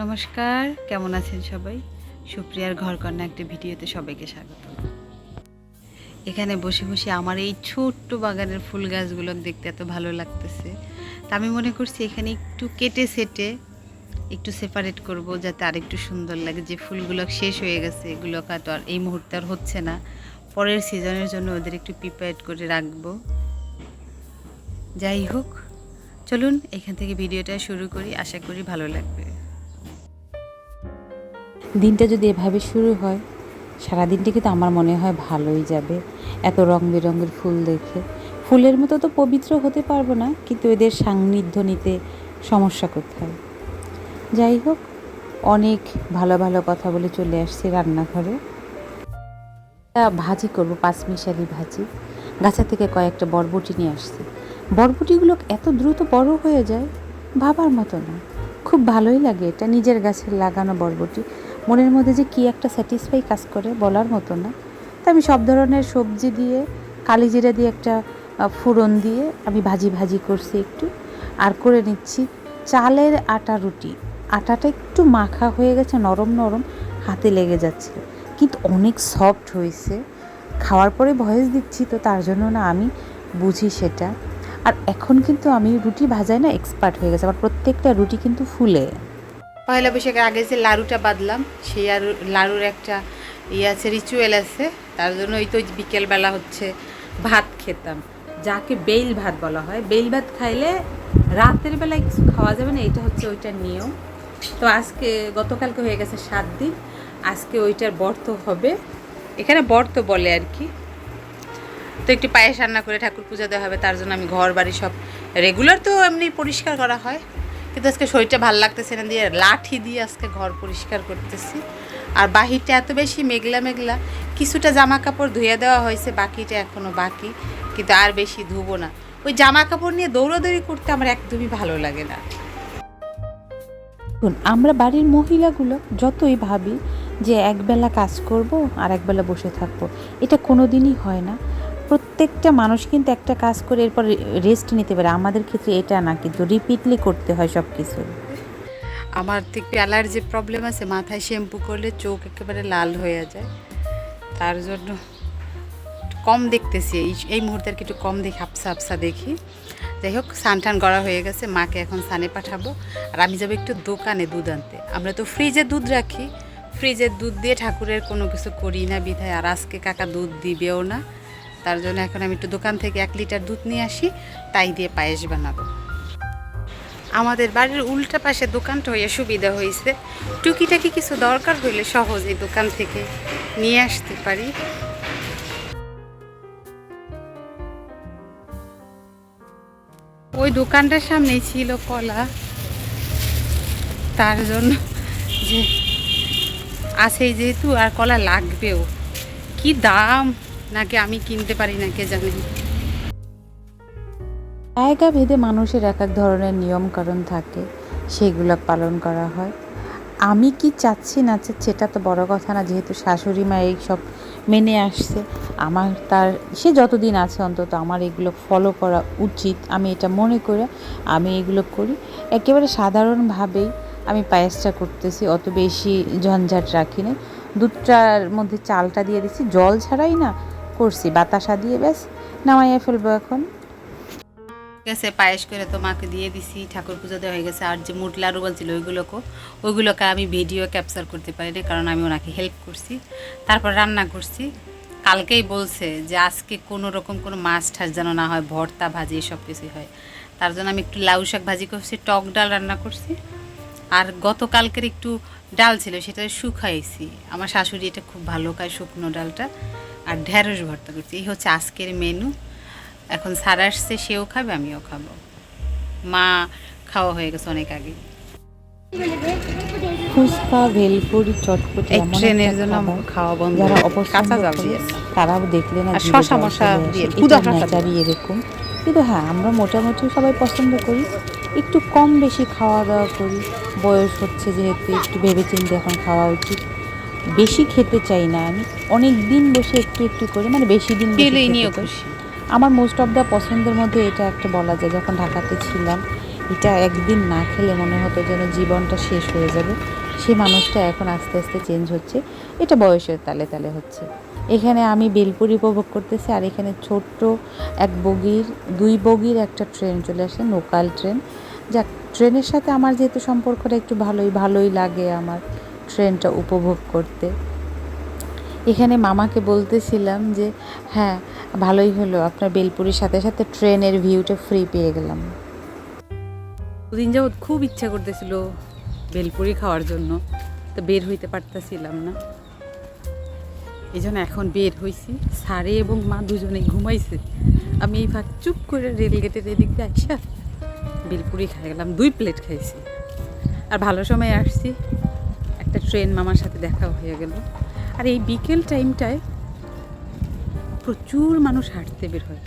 নমস্কার, কেমন আছেন সবাই? সুপ্রিয়ার ঘরকন্না একটা ভিডিওতে সবাইকে স্বাগত। এখানে বসে বসে আমার এই ছোট্ট বাগানের ফুল গাছগুলো দেখতে এত ভালো লাগতেছে। তা আমি মনে করছি এখানে একটু কেটে সেটে একটু সেপারেট করব, যাতে আরেকটু সুন্দর লাগে। যে ফুলগুলো শেষ হয়ে গেছে এগুলো তো আর এই মুহূর্তে আর হচ্ছে না, পরের সিজনের জন্য ওদের একটু প্রিপেয়ার করে রাখবো। যাই হোক, চলুন এখান থেকে ভিডিওটা শুরু করি, আশা করি ভালো লাগবে। দিনটা যদি এভাবে শুরু হয়, সারাদিনটা কিন্তু আমার মনে হয় ভালোই যাবে। এত রং বেরঙের ফুল দেখে ফুলের মতো তো পবিত্র হতে পারবো না, কিন্তু এদের সান্নিধ্য নিতে সমস্যা কোথায়? যাই হোক, অনেক ভালো ভালো কথা বলে চলে আসছি রান্নাঘরে। ভাজি করব, পাঁচমিশালি ভাজি। গাছা থেকে কয়েকটা বরবটি নিয়ে আসছি। বরবটিগুলো এত দ্রুত বড় হয়ে যায়, ভাবার মতো না। খুব ভালোই লাগে এটা, নিজের গাছের লাগানো বরবটি। মনের মধ্যে যে কী একটা স্যাটিসফাই কাজ করে, বলার মতো না। তাই আমি সব ধরনের সবজি দিয়ে, কালিজিরা দিয়ে একটা ফোড়ন দিয়ে আমি ভাজি ভাজি করছি একটু। আর করে নিচ্ছি চালের আটা রুটি। আটাটা একটু মাখা হয়ে গেছে, নরম নরম, হাতে লেগে যাচ্ছিল, কিন্তু অনেক সফট হয়েছে। খাওয়ার পরে ভয়েস দিচ্ছি তো, তার জন্য না আমি বুঝি সেটা। আর এখন কিন্তু আমি রুটি ভাজায় না এক্সপার্ট হয়ে গেছে, আমার প্রত্যেকটা রুটি কিন্তু ফুলে। পয়লা বৈশাখের আগে যে লাড়ুটা বাঁধলাম, সেই লাড়ুর একটা আছে, রিচুয়াল আছে। তার জন্য ওই তো বিকেলবেলা হচ্ছে ভাত খেতাম, যাকে বেইল ভাত বলা হয়। বেইল ভাত খাইলে রাতের বেলায় কিছু খাওয়া যাবে না, এটা হচ্ছে ওইটার নিয়ম। তো আজকে গতকালকে হয়ে গেছে 7 দিন, আজকে ওইটার ব্রত হবে, এখানে ব্রত বলে আর কি। তো একটু পায়েস রান্না করে ঠাকুর পূজা দেওয়া হবে, তার জন্য আমি ঘর বাড়ি সব রেগুলার তো এমনি পরিষ্কার করা হয়, কিন্তু আজকে শরীরটা ভালো লাগতেছে না, দিয়ে লাঠি দিয়ে আজকে ঘর পরিষ্কার করতেছি। আর বাহিরটা এত বেশি মেঘলা মেঘলা, কিছুটা জামা কাপড় ধুয়ে দেওয়া হয়েছে, বাকিটা এখনও বাকি, কিন্তু আর বেশি ধুবো না। ওই জামা কাপড় নিয়ে দৌড়াদৌড়ি করতে আমার একদমই ভালো লাগে না। আমরা বাড়ির মহিলাগুলো যতই ভাবি যে একবেলা কাজ করব আর একবেলা বসে থাকবো, এটা কোনো দিনই হয় না। প্রত্যেকটা মানুষ কিন্তু একটা কাজ করে এরপর রেস্ট নিতে পারে, আমাদের ক্ষেত্রে এটা না, কিন্তু রিপিটলি করতে হয় সব কিছু। আমার তো একটু অ্যালার্জি প্রবলেম আছে, মাথায় শ্যাম্পু করলে চোখ একেবারে লাল হয়ে যায়, তার জন্য কম দেখতেছি এই মুহূর্তে আর কি, একটু কম দেখি, হাফসা হাফসা দেখি। যাই হোক, স্নান টান করা হয়ে গেছে, মাকে এখন স্নানে পাঠাবো। আর আমি যাবো একটু দোকানে দুধ আনতে। আমরা তো ফ্রিজে দুধ রাখি, ফ্রিজের দুধ দিয়ে ঠাকুরের কোনো কিছু করি না বিধায়, আর আজকে কাকা দুধ দিবেও না। তার জন্য এখন আমি একটু দোকান থেকে 1 লিটার দুধ নিয়ে আসি, তাই দিয়ে পায়েস বানাবো। আমাদের বাড়ির উল্টা পাশে দোকানটা হয়ে সুবিধা হয়েছে, টুকিটাকি কিছু দরকার হইলে সহজে দোকান থেকে নিয়ে আসতে পারি। ওই দোকানটার সামনেই ছিল কলা, তার জন্য যে আছেই যেহেতু, আর কলা লাগবেও। কি দাম, নাকি আমি কিনতে পারি না কে জানে। জায়গা ভেদে মানুষের এক এক ধরনের নিয়ম কারণ থাকে, সেগুলো পালন করা হয়। আমি কি চাচ্ছি না চাচ্ছি এটা তো বড় কথা না, যেহেতু শাশুড়ি মা এই সব মেনে আসছে, আমার তার সে যতদিন আছে অন্তত আমার এগুলো ফলো করা উচিত, আমি এটা মনে করে আমি এগুলো করি। একেবারে সাধারণভাবেই আমি পায়েসটা করতেছি, অত বেশি ঝঞ্ঝাট রাখি না। দুধটার মধ্যে চালটা দিয়ে দিচ্ছি, জল ছাড়াই না করছি, বাতাসা দিয়ে, ব্যাস নামাইয়া ফেলবো এখন। গেছে পায়েস করে তো মাকে দিয়ে দিছি, ঠাকুর পুজো দেওয়া হয়ে গেছে। আর যে মুট লাড়ু বলছিল ওইগুলোকে আমি ভিডিও ক্যাপচার করতে পারিনি, কারণ আমি ওনাকে হেল্প করছি, তারপর রান্না করছি। কালকেই বলছে যে আজকে কোনো রকম কোনো মাছ ঠাস যেন না হয়, ভর্তা ভাজি সব কিছুই হয়। তার জন্য আমি একটু লাউ শাক ভাজি করছি, টক ডাল রান্না করছি। আর গতকালকের একটু ডাল ছিল, সেটা শুকাইছি। আমার শাশুড়ি এটা খুব ভালো খায়, শুকনো ডালটা। আর ঢেঁড়স ভর্তা করছি, এই হচ্ছে আজকের মেনু। এখন স্যার আসছে, সেও খাবে, আমিও খাবো। মা খাওয়া হয়ে গেছে অনেক আগে। ফুচকা, ভেলপুরি, চটপটি এই এমন ট্রেনের একটা জন্য খাবার খাওয়া বন্ধ, যারা কাঁচা অপছন্দ জাল করে দিয়ে তারাও দেখলে না আর জিভে শশা জল মশা চলে দিয়ে, আসে। ক্ষুদা এটা শশা দিয়ে। নেচারই এরকম। কিন্তু হ্যাঁ, আমরা মোটামুটি সবাই পছন্দ করি, একটু কম বেশি খাওয়া দাওয়া করি। বয়স হচ্ছে যেহেতু একটু ভেবেচিন্তে এখন খাওয়া উচিত। বেশি খেতে চাই না আমি, অনেক দিন বসে একটু একটু করে, মানে বেশি দিন বসে পেলেই খেতে নিয়েও চাই। খুশি। আমার মোস্ট অফ দ্য পছন্দের মধ্যে এটা একটা বলা যায়। যখন ঢাকাতে ছিলাম এটা একদিন না খেলে মনে হতো যেন জীবনটা শেষ হয়ে যাবে। সেই মানুষটা এখন আস্তে আস্তে চেঞ্জ হচ্ছে। এটা বয়সের তালে তালে হচ্ছে। এখানে আমি বেলপুরি উপভোগ করতেছি, আর এখানে ছোট্ট এক বগির 2 বগির একটা ট্রেন চলে আসে, লোকাল ট্রেন। যাক, ট্রেনের সাথে আমার যেহেতু সম্পর্কটা একটু ভালোই লাগে আমার ট্রেনটা উপভোগ করতে। এখানে মামাকে বলতেছিলাম যে হ্যাঁ, ভালোই হলো, আপনার বেলপুরির সাথে সাথে ট্রেনের ভিউটা ফ্রি পেয়ে গেলাম। দুদিন যাবৎ খুব ইচ্ছা করতেছিল বেলপুরি খাওয়ার জন্য, তো বের হইতে পারতেছিলাম না। এই জন্য এখন বের হয়েছি। সারে এবং মা দুজনে ঘুমাইছে, আমি এই ফাঁক চুপ করে রেলগেটের এদিক দিয়ে আইসা বেলপুরি খাই গেলাম। 2 প্লেট খাইছি, আর ভালো সময় আসছি। একটা ট্রেন মামার সাথে দেখা হয়ে গেল। আর এই বিকেল টাইমটায় প্রচুর মানুষ হাঁটতে বের হয়,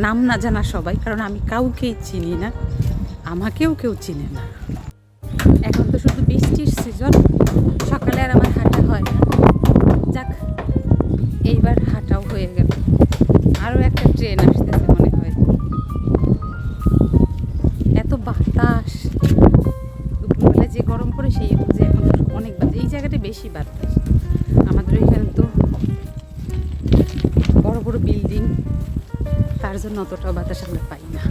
নাম না জানা সবাই, কারণ আমি কাউকেই চিনি না, আমাকেও কেউ চিনে না। এখন তো শুধু বৃষ্টির সিজন, সকালে আর আমার হাঁটা হয় না। যাক, এইবার হাঁটাও হয়ে গেল। আরও একটা ট্রেন আসতেছে মনে হয়। এত বাতাস, দুপুরবেলা যে গরম পড়ে সেই অনুযায়ী এখন অনেক বাতাস। এই জায়গাটা বেশি বাতাস। আমাদের এখানে তো বড় বড় বিল্ডিং, তার জন্য অতটাও বাতাস আমরা পাই না।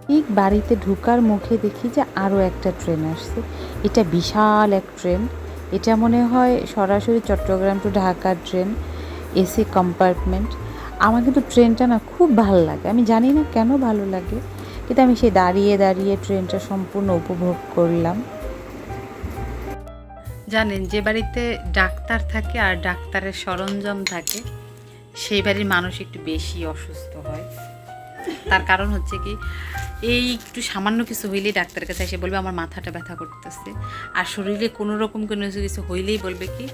ঠিক বাড়িতে ঢুকার মুখে দেখি যে আরও একটা ট্রেন আসছে। এটা বিশাল এক ট্রেন। এটা মনে হয় সরাসরি চট্টগ্রাম টু ঢাকার ট্রেন, এসি কম্পার্টমেন্ট। আমার কিন্তু ট্রেনটা না খুব ভালো লাগে, আমি জানি না কেন ভালো লাগে, কিন্তু আমি সেই দাঁড়িয়ে দাঁড়িয়ে ট্রেনটা সম্পূর্ণ উপভোগ করলাম। জানেন, যে বাড়িতে ডাক্তার থাকে আর ডাক্তারের সরঞ্জাম থাকে, সেই বাড়ির মানুষ একটু বেশি অসুস্থ হয়। তার কারণ হচ্ছে কি, এই একটু সামান্য কিছু হইলেই ডাক্তারের কাছে এসে বলবে আমার মাথাটা ব্যথা করতেছে, আর শরীরে কোনো রকম কোনো কিছু হইলেই বলবে কি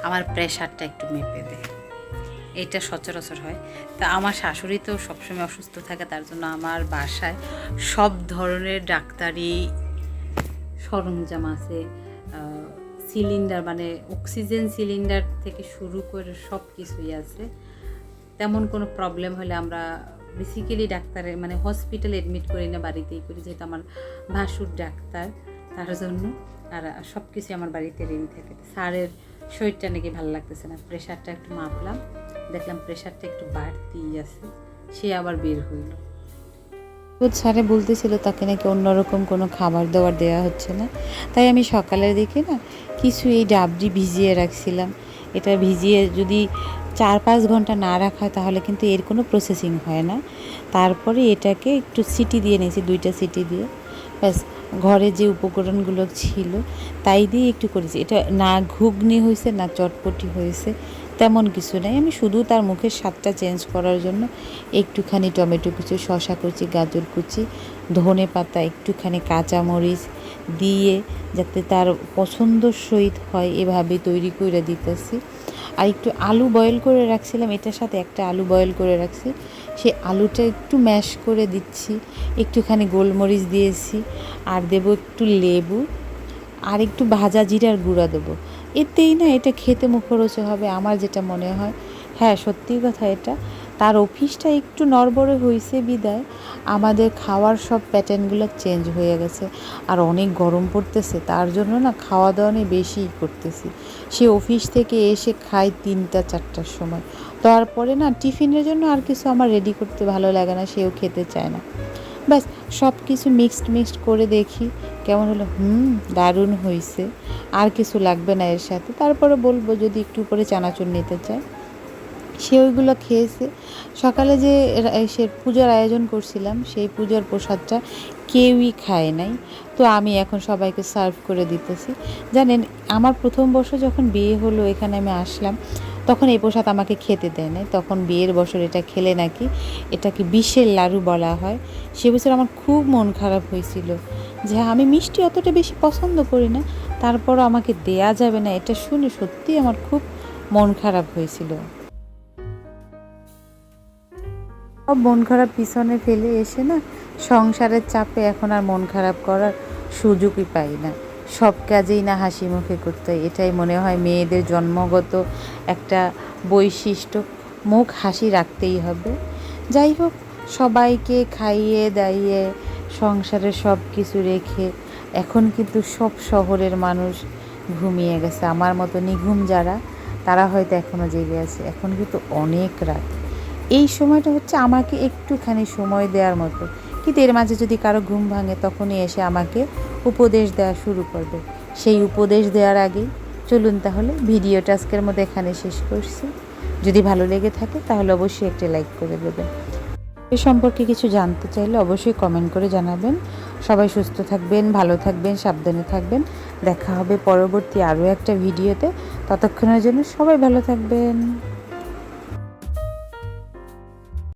আমার প্রেশারটা একটু মেপে দেয়। এটা সচরাচর হয়। তা আমার শাশুড়ি তো সবসময় অসুস্থ থাকে, তার জন্য আমার বাসায় সব ধরনের ডাক্তারি সরঞ্জাম আছে। সিলিন্ডার, মানে অক্সিজেন সিলিন্ডার থেকে শুরু করে সব কিছুই আছে। তেমন কোনো প্রবলেম হলে আমরা বেসিক্যালি ডাক্তারের মানে হসপিটালে অ্যাডমিট করি না, বাড়িতেই করি, যেহেতু আমার ভাসুর ডাক্তার, তার জন্য। আর সব কিছু আমার বাড়িতে রেডি থাকে। স্যারের শরীরটা নাকি ভালো লাগতেছে না, প্রেশারটা একটু মাপলাম, দেখলাম প্রেশারটা একটু বাড়তিই আছে, সে আবার বের হইল। স্যারে বলতেছিল তাকে নাকি অন্যরকম কোনো খাবার দাবার দেওয়া হচ্ছে না। তাই আমি সকালের দিকে না কিছু এই ডাবরি ভিজিয়ে রাখছিলাম। এটা ভিজিয়ে যদি 4-5 ঘন্টা না রাখা হয় তাহলে কিন্তু এর কোনো প্রসেসিং হয় না। তারপরে এটাকে একটু সিটি দিয়ে নিয়েছি, 2টা সিটি দিয়ে, ব্যাস। ঘরে যে উপকরণগুলো ছিল তাই দিয়ে একটু করেছি। এটা না ঘুগনি হয়েছে না চটপটি হয়েছে, তেমন কিছু নাই। আমি শুধু তার মুখের স্বাদটা চেঞ্জ করার জন্য একটুখানি টমেটো কুচি, শসা কুচি, গাজর কুচি, ধনে পাতা, একটুখানি কাঁচামরিচ দিয়ে যাতে তার পছন্দর সহিত হয় এভাবে তৈরি করে দিতেছি। আর একটু আলু বয়েল করে রাখছিলাম, এটার সাথে একটা আলু বয়েল করে রাখছি, সেই আলুটা একটু ম্যাশ করে দিচ্ছি, একটুখানি গোলমরিচ দিয়েছি, আর দেবো একটু লেবু, আর একটু ভাজা জিরার গুঁড়া দেবো। এতেই না এটা খেতে মুখরোচক হবে আমার যেটা মনে হয়। হ্যাঁ, সত্যি কথা, এটা তার অফিসটা একটু নড়বড়ে হয়েছে বিদায় আমাদের খাওয়ার সব প্যাটার্নগুলো চেঞ্জ হয়ে গেছে। আর অনেক গরম পড়তেছে, তার জন্য না খাওয়া দাওয়া নিয়ে বেশিই করতেছি। সে অফিস থেকে এসে খায় 3টা-4টার সময়, তারপরে না টিফিনের জন্য আর কিছু আমার রেডি করতে ভালো লাগে না, সেও খেতে চায় না। ব্যাস, সব কিছু মিক্সড করে দেখি কেমন হলো। দারুণ হয়েছে, আর কিছু লাগবে না এর সাথে। তারপরে বলবো যদি একটু করে চানাচুর নিতে চায়। সে ওইগুলো খেয়েছে। সকালে যে সে পূজার আয়োজন করছিলাম, সেই পূজার প্রসাদটা কেউই খায় নাই, তো আমি এখন সবাইকে সার্ভ করে দিতেছি। জানেন, আমার প্রথম বছর যখন বিয়ে হলো, এখানে আমি আসলাম, তখন এই প্রসাদ আমাকে খেতে দেয় নাই। তখন বিয়ের বছর এটা খেলে নাকি এটাকে বিষের লাড়ু বলা হয়। সে বছর আমার খুব মন খারাপ হয়েছিল যে আমি মিষ্টি অতটা বেশি পছন্দ করি না, তারপরও আমাকে দেয়া যাবে না, এটা শুনে সত্যিই আমার খুব মন খারাপ হয়েছিল। সব মন খারাপ পিছনে ফেলে এসে না সংসারের চাপে এখন আর মন খারাপ করার সুযোগই পাই না। সব কাজেই না হাসি মুখে করতে হয়, এটাই মনে হয় মেয়েদের জন্মগত একটা বৈশিষ্ট্য। মুখ হাসি রাখতেই হবে। যাই হোক, সবাইকে খাইয়ে দাইয়ে সংসারে সব কিছু রেখে এখন কিন্তু সব শহরের মানুষ ঘুমিয়ে গেছে। আমার মতো নিঘুম যারা, তারা হয়তো এখনও জেগে আছে। এখন কিন্তু অনেক রাত। এই সময়টা হচ্ছে আমাকে একটুখানি সময় দেওয়ার মতো, কিন্তু এর মাঝে যদি কারো ঘুম ভাঙে তখনই এসে আমাকে উপদেশ দেওয়া শুরু করবে। সেই উপদেশ দেওয়ার আগেই চলুন তাহলে ভিডিওটা আজকের মধ্যে এখানে শেষ করছি। যদি ভালো লেগে থাকে তাহলে অবশ্যই একটি লাইক করে দেবেন। এ সম্পর্কে কিছু জানতে চাইলে অবশ্যই কমেন্ট করে জানাবেন। সবাই সুস্থ থাকবেন, ভালো থাকবেন, সাবধানে থাকবেন। দেখা হবে পরবর্তী আরও একটা ভিডিওতে। ততক্ষণের জন্য সবাই ভালো থাকবেন।